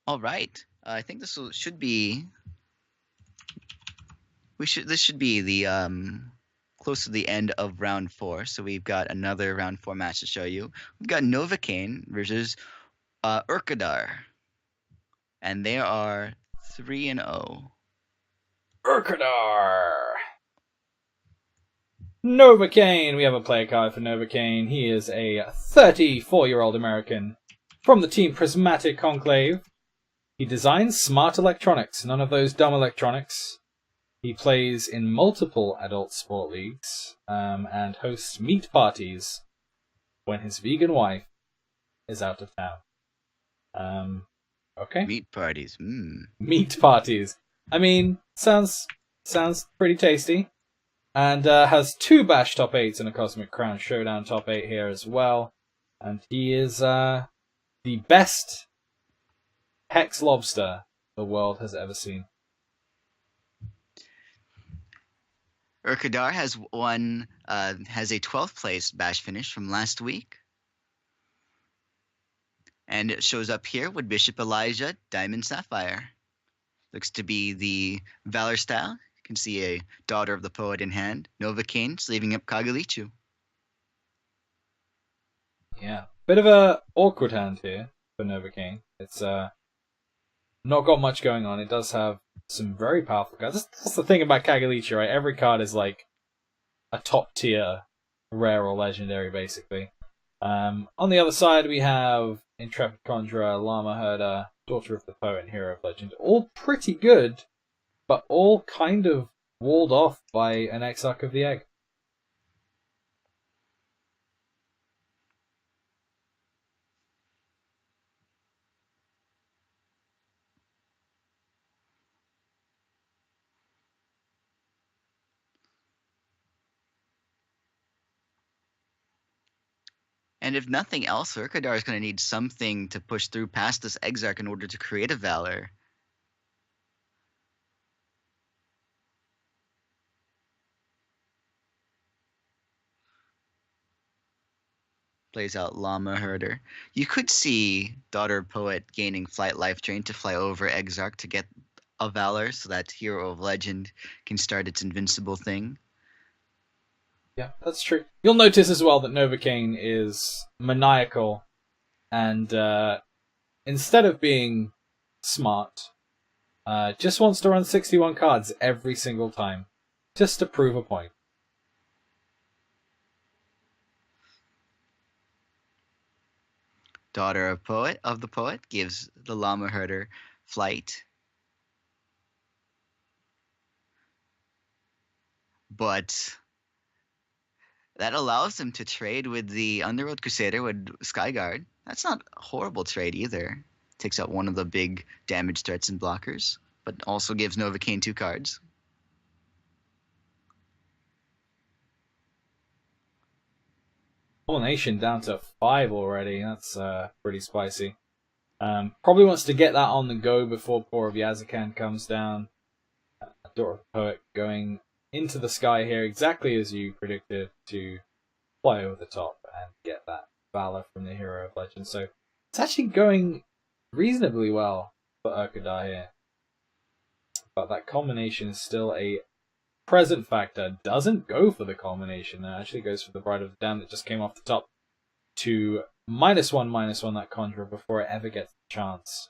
All right. I think should be. This should be the close to the end of round 4. So we've got another round 4 match to show you. We've got Novicane versus Urkadar, and they are 3-0. Urkadar! Novicane! We have a player card for Novicane. He is a 34-year-old American from the team Prismatic Conclave. He designs smart electronics, none of those dumb electronics. He plays in multiple adult sport leagues and hosts meat parties when his vegan wife is out of town. Okay. Meat parties. Meat parties. I mean, sounds pretty tasty. And has 2 Bash top 8s and a Cosmic Crown Showdown top 8 here as well. And he is the best Hex lobster the world has ever seen. Urkadar has has a 12th place Bash finish from last week. And it shows up here with Bishop Elijah, Diamond Sapphire. Looks to be the Valor style. You can see a Daughter of the Poet in hand. Novicane sleeving up Kagalichu. Yeah. Bit of a awkward hand here for Novicane. It's not got much going on. It does have some very powerful cards. That's the thing about Kagalicha, right? Every card is like a top tier rare or legendary, basically. On the other side, we have Intrepid Conjurer, Llama Herder, Daughter of the Poet, and Hero of Legend. All pretty good, but all kind of walled off by an Exarch of the Egg. And if nothing else, Urkadar is going to need something to push through past this Exarch in order to create a Valor. Plays out Llama Herder. You could see Daughter Poet gaining Flight Life Drain to fly over Exarch to get a Valor so that Hero of Legend can start its invincible thing. Yeah, that's true. You'll notice as well that Novicane is maniacal and instead of being smart, just wants to run 61 cards every single time, just to prove a point. Daughter of the Poet gives the Llama Herder flight. But that allows him to trade with the Underworld Crusader with Skyguard. That's not a horrible trade either. Takes out one of the big damage threats and blockers, but also gives Novicane 2 cards. Pollination down to 5 already. That's pretty spicy. Probably wants to get that on the go before Pour of Yazakan comes down. Daughter of the Poet going into the sky here, exactly as you predicted, to fly over the top and get that Valor from the Hero of Legend. So it's actually going reasonably well for Urkadar here. But that combination is still a present factor. Doesn't go for the combination. It actually goes for the Bride of the Damned that just came off the top to -1/-1 that Conjurer before it ever gets the chance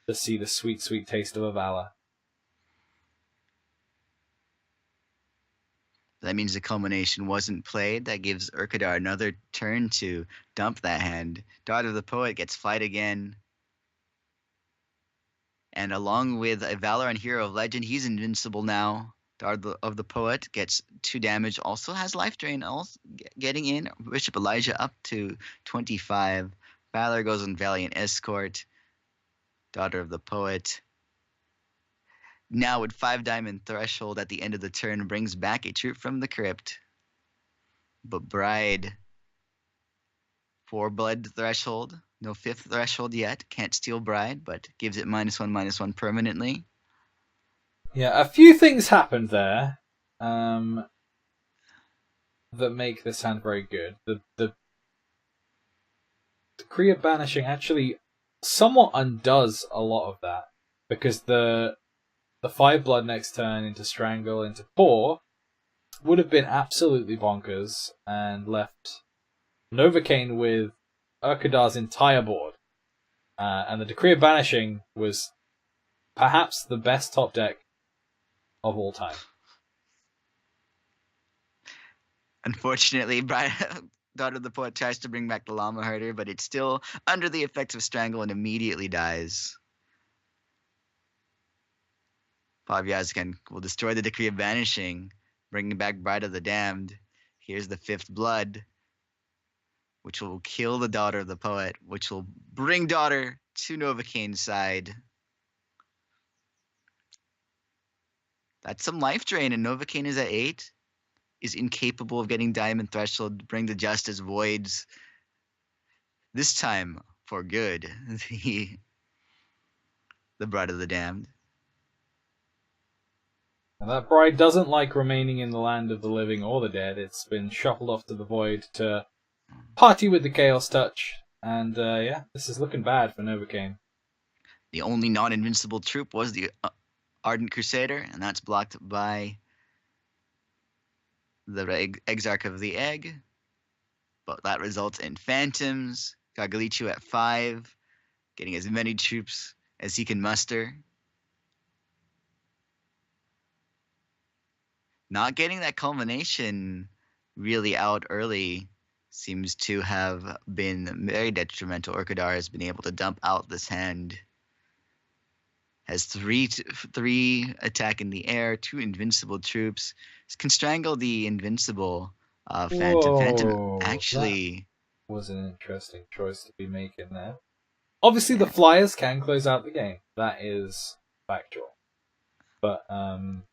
to see the sweet, sweet taste of a Valor. That means the culmination wasn't played. That gives Urkadar another turn to dump that hand. Daughter of the Poet gets fight again. And along with a Valor and Hero of Legend, he's invincible now. Daughter of the Poet gets 2 damage, also has Life Drain, also getting in. Bishop Elijah up to 25. Valor goes on Valiant Escort. Daughter of the Poet. Now with 5 Diamond Threshold at the end of the turn brings back a troop from the crypt. But Bride, 4 Blood Threshold. No 5th Threshold yet. Can't steal Bride, but gives it -1/-1 permanently. Yeah, a few things happened there that make this hand very good. The Kriya Banishing actually somewhat undoes a lot of that, because the 5 blood next turn into Strangle into Paw would have been absolutely bonkers and left Novicane with Urkadar's entire board. And the Decree of Banishing was perhaps the best top deck of all time. Unfortunately, Daughter of the Poet tries to bring back the Llama Herder, but it's still under the effects of Strangle and immediately dies. Pavyazkan will destroy the Decree of Banishing, bringing back Bride of the Damned. Here's the 5th blood, which will kill the Daughter of the Poet, which will bring Daughter to Novocane's side. That's some life drain, and Novicane is at 8. Is incapable of getting Diamond Threshold to bring the Justice Voids. This time, for good, the Bride of the Damned. And that bride doesn't like remaining in the land of the living or the dead. It's been shuffled off to the void to party with the Chaos Touch. And yeah, this is looking bad for Novicane. The only non-invincible troop was the Ardent Crusader, and that's blocked by the Exarch of the Egg. But that results in Phantoms, Gagalichu at 5, getting as many troops as he can muster. Not getting that culmination really out early seems to have been very detrimental. Urkadar has been able to dump out this hand. Has three attack in the air, 2 invincible troops. Can strangle the invincible Phantom. Whoa, Phantom actually that was an interesting choice to be making there. Obviously, the Flyers can close out the game. That is factual. But I'm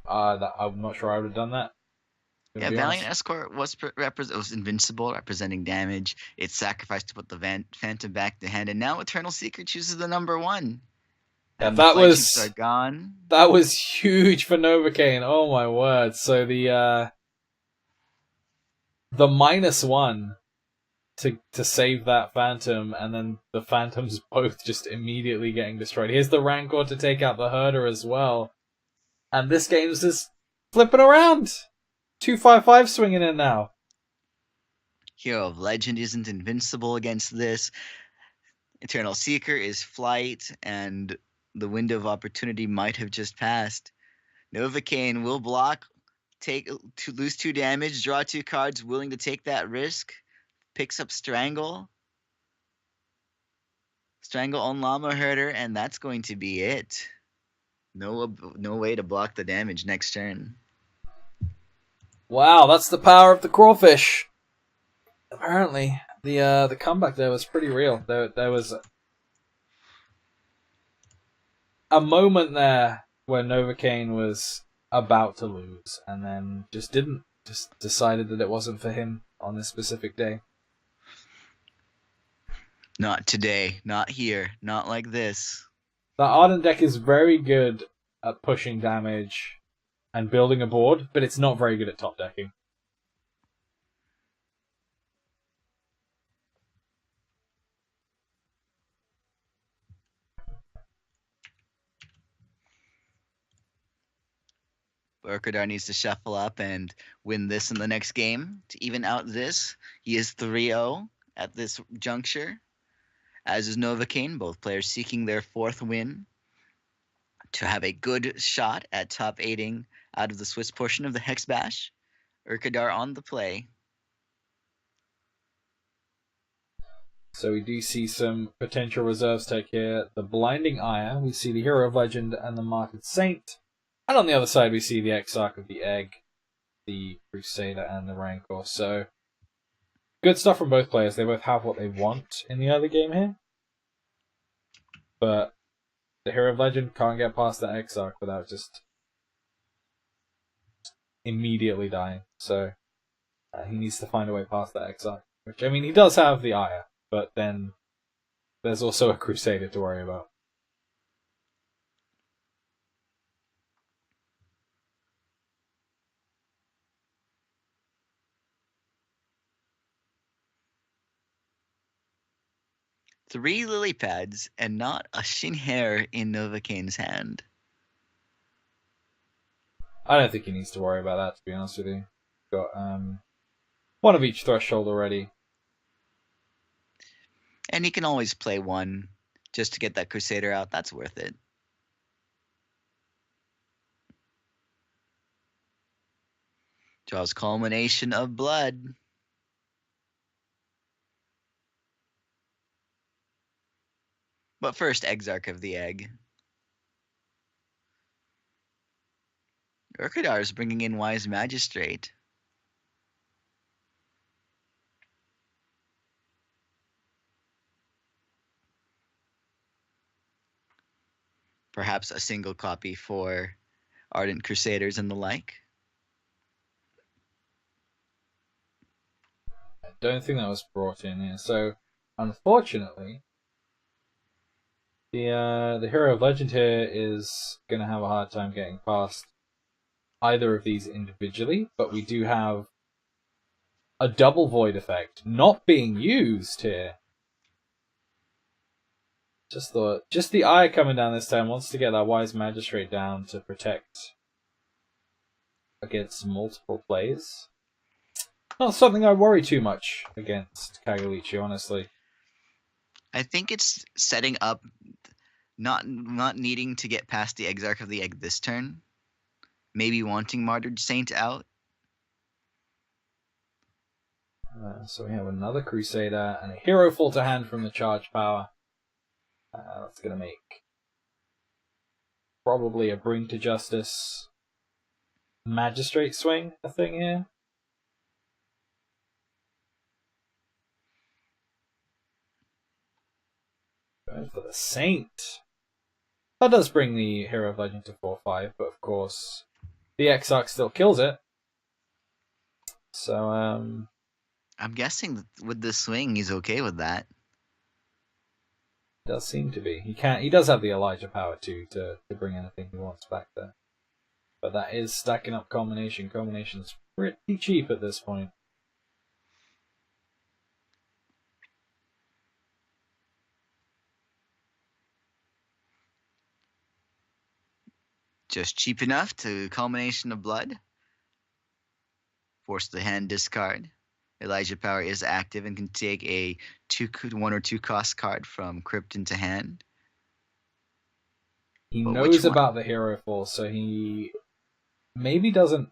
not sure I would have done that. Yeah, Valiant Escort was invincible, representing damage. It's sacrificed to put the Phantom back to hand, and now Eternal Seeker chooses the number 1. Yeah, And the flagships are gone. That was huge for Novicane. Oh my word! So the -1 to save that Phantom, and then the Phantoms both just immediately getting destroyed. Here's the Rancor to take out the Herder as well, and this game's just flipping around. 2/5/5 swinging in now. Hero of Legend isn't invincible against this. Eternal Seeker is flight, and the window of opportunity might have just passed. Novicane will block, lose 2 damage, draw 2 cards, willing to take that risk. Picks up Strangle on Llama Herder, and that's going to be it. No way to block the damage next turn. Wow, that's the power of the crawfish. Apparently, the comeback there was pretty real. There was a moment there where Novicane was about to lose, and then just didn't. Just decided that it wasn't for him on this specific day. Not today. Not here. Not like this. The Ardent deck is very good at pushing damage and building a board, but it's not very good at top decking. Urkadar needs to shuffle up and win this in the next game to even out this. He is 3-0 at this juncture, as is Novicane, both players seeking their 4th win to have a good shot at top 8ing out of the Swiss portion of the HEX Bash. Urkadar on the play. So we do see some potential reserves tech here. The Blinding Ire, we see the Hero of Legend and the Martyred Saint. And on the other side we see the Exarch of the Egg, the Crusader and the Rancor. So good stuff from both players. They both have what they want in the early game here. But the Hero of Legend can't get past that Exarch without just immediately dying. So he needs to find a way past that Exarch. Which, I mean, he does have the Ire, but then there's also a Crusader to worry about. 3 lily pads and not a shin hair in Novicane's hand. I don't think he needs to worry about that, to be honest with you. Got one of each threshold already. And he can always play one just to get that Crusader out. That's worth it. Draws Culmination of Blood. But first, Exarch of the Egg. Urkadar is bringing in Wise Magistrate. Perhaps a single copy for Ardent Crusaders and the like. I don't think that was brought in here. So, unfortunately, the Hero of Legend here is going to have a hard time getting past either of these individually, but we do have a double void effect not being used here. Just the eye coming down this time wants to get that Wise Magistrate down to protect against multiple plays. Not something I worry too much against Kagalichi, honestly. I think it's setting up not needing to get past the Exarch of the Egg this turn. Maybe wanting Martyred Saint out. So we have another Crusader and a Hero Fall to hand from the charge power. That's going to make probably a Bring to Justice Magistrate swing a thing here. Going for the Saint. That does bring the Hero of Legend to 4-5, but of course the Exarch still kills it. So, I'm guessing that with the swing, he's okay with that. does seem to be. He does have the Elijah power too to bring anything he wants back there. But that is stacking up Culmination. Culmination's pretty cheap at this point. Just cheap enough to Culmination of Blood. Force the hand discard. Elijah Power is active and can take a 1 or 2 cost card from Crypt into hand. He But knows about the Hero Fall, so he maybe doesn't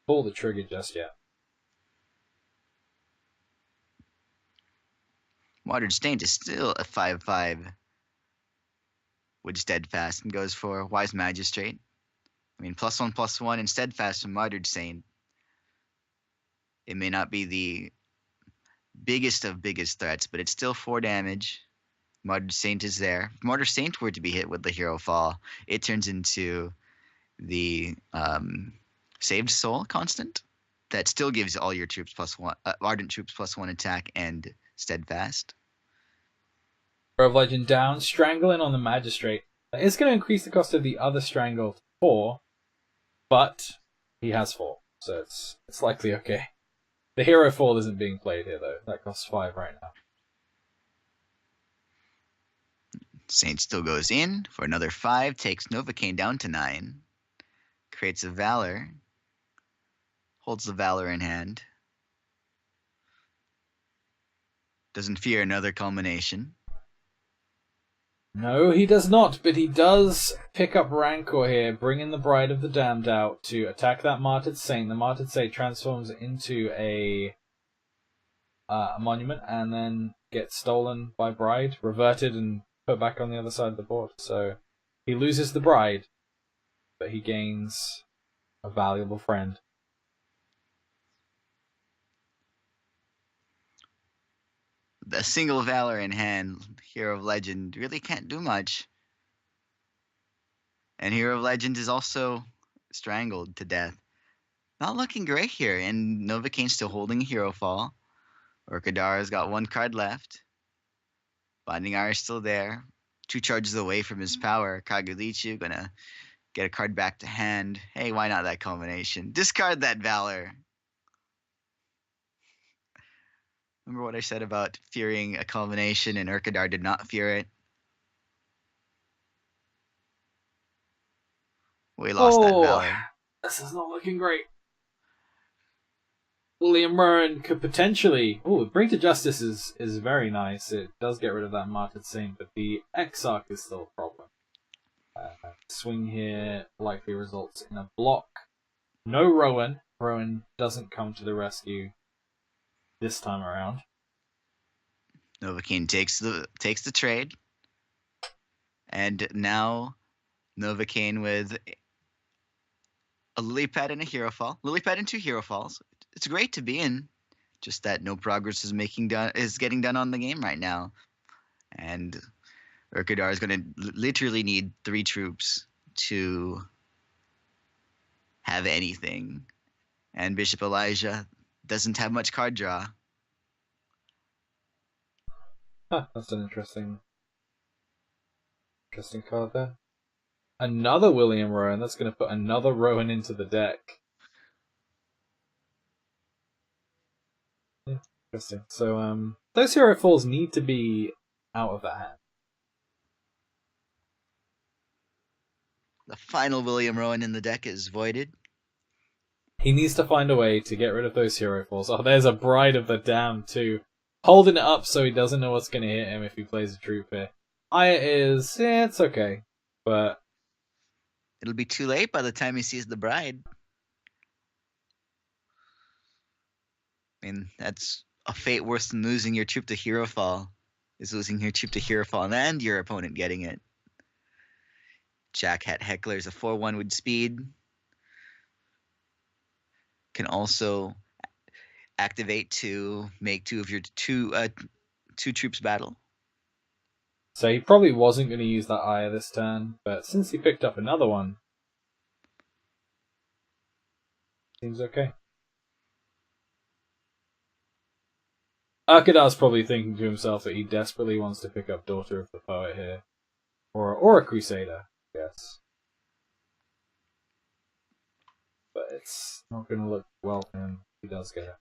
pull the trigger just yet. Martyred Saint is still a 5/5 with Steadfast and goes for Wise Magistrate. I mean, +1/+1 and Steadfast from Martyred Saint. It may not be the biggest of biggest threats, but it's still 4 damage. Martyred Saint is there. If Martyred Saint were to be hit with the Hero Fall, it turns into the Saved Soul constant that still gives all your troops +1, Ardent troops +1 attack and Steadfast. Hero of Legend down, strangling on the Magistrate. It's going to increase the cost of the other Strangle to 4, but he has 4, so it's likely okay. The Hero Fall isn't being played here, though. That costs 5 right now. Saint still goes in for another 5, takes Novicane down to 9, creates a Valor, holds the Valor in hand, doesn't fear another Culmination. No, he does not, but he does pick up Rancor here, bringing the Bride of the Damned out to attack that Martyred Saint. The Martyred Saint transforms into a monument and then gets stolen by Bride, reverted and put back on the other side of the board. So he loses the Bride, but he gains a valuable friend. The single Valor in hand, Hero of Legend really can't do much. And Hero of Legend is also strangled to death. Not looking great here, and Novicane's still holding a Hero Fall. Urkadar got 1 card left. Binding Eye is still there. 2 charges away from his power. Kagalichu gonna get a card back to hand. Hey, why not that Culmination? Discard that Valor. Remember what I said about fearing a culmination, and Urkadar did not fear it? We lost that Oh, Valor. this is not looking great. William Rowan could potentially. Oh, Bring to Justice is very nice. It does get rid of that Martyred Saint, but the Exarch is still a problem. Swing here likely results in a block. No Rowan. Rowan doesn't come to the rescue this time around. Novicane takes the trade, and now Novicane with a lily pad and a hero fall. Lily pad and 2 hero falls. It's great to be in. Just that no progress is getting done on the game right now. And Urkadar is going to literally need 3 troops to have anything. And Bishop Elijah doesn't have much card draw. Huh, that's an interesting card there. Another William Rowan. That's going to put another Rowan into the deck. Yeah, interesting. So, those hero falls need to be out of that hand. The final William Rowan in the deck is voided. He needs to find a way to get rid of those hero falls. Oh, there's a Bride of the Damned too. Holding it up so he doesn't know what's going to hit him if he plays a troop here. Aya is, it's okay. But It'll be too late by the time he sees the bride. I mean, that's a fate worse than losing your troop to hero fall. Is losing your troop to hero fall and your opponent getting it. Jack Hat Heckler is a 4-1 with speed. Can also activate to make 2 of your two troops battle. so he probably wasn't going to use that Aya this turn, but since he picked up another one, seems okay. Urkadar's probably thinking to himself that he desperately wants to pick up Daughter of the Poet here. Or a Crusader, I guess. But it's not going to look well for him. He does get it.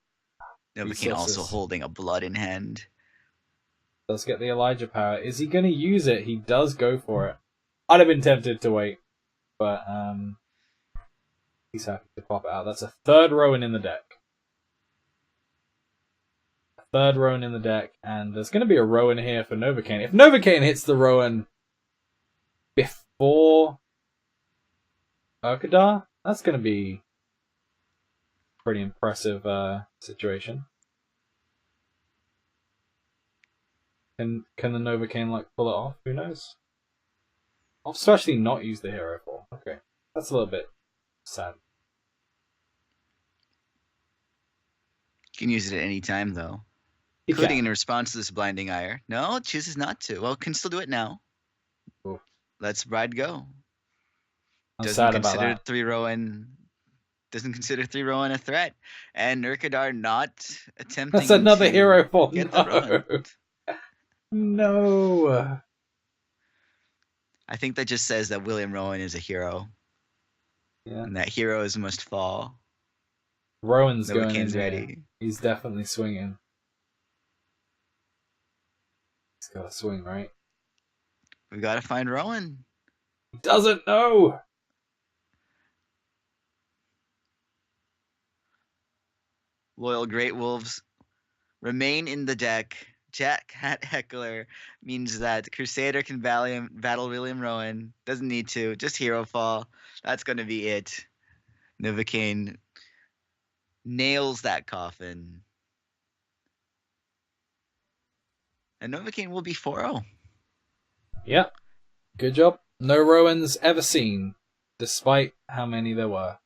Novicane also holding a blood in hand. Does get the Elijah power. Is he going to use it? He does go for it. I'd have been tempted to wait, but he's happy to pop it out. That's a 3rd Rowan in the deck. A 3rd Rowan in the deck, and there's going to be a Rowan here for Novicane. If Novicane hits the Rowan before Urkadar, that's going to be a pretty impressive situation. Can the Novicane pull it off? Who knows? I'll especially not use the hero for. Okay, that's a little bit sad. You can use it at any time though, He including can. in response to this blinding ire. No, it chooses not to. Well, can still do it now. Oof. Let's bride go. I'm Doesn't sad about consider that. 3 Rowan. Doesn't consider 3 Rowan a threat, and Urkadar not attempting. That's another to hero for get the Rowan. No. I think that just says that William Rowan is a hero. Yeah. And that heroes must fall. Rowan's going in Novocane's here. ready. He's definitely swinging. He's got to swing, right? We gotta find Rowan. He doesn't know! Loyal Great Wolves remain in the deck. Jack Hat Heckler means that Crusader can battle William Rowan. Doesn't need to. Just hero fall. That's going to be it. Novicane nails that coffin. And Novicane will be 4-0. Yep. Good job. No Rowans ever seen, despite how many there were.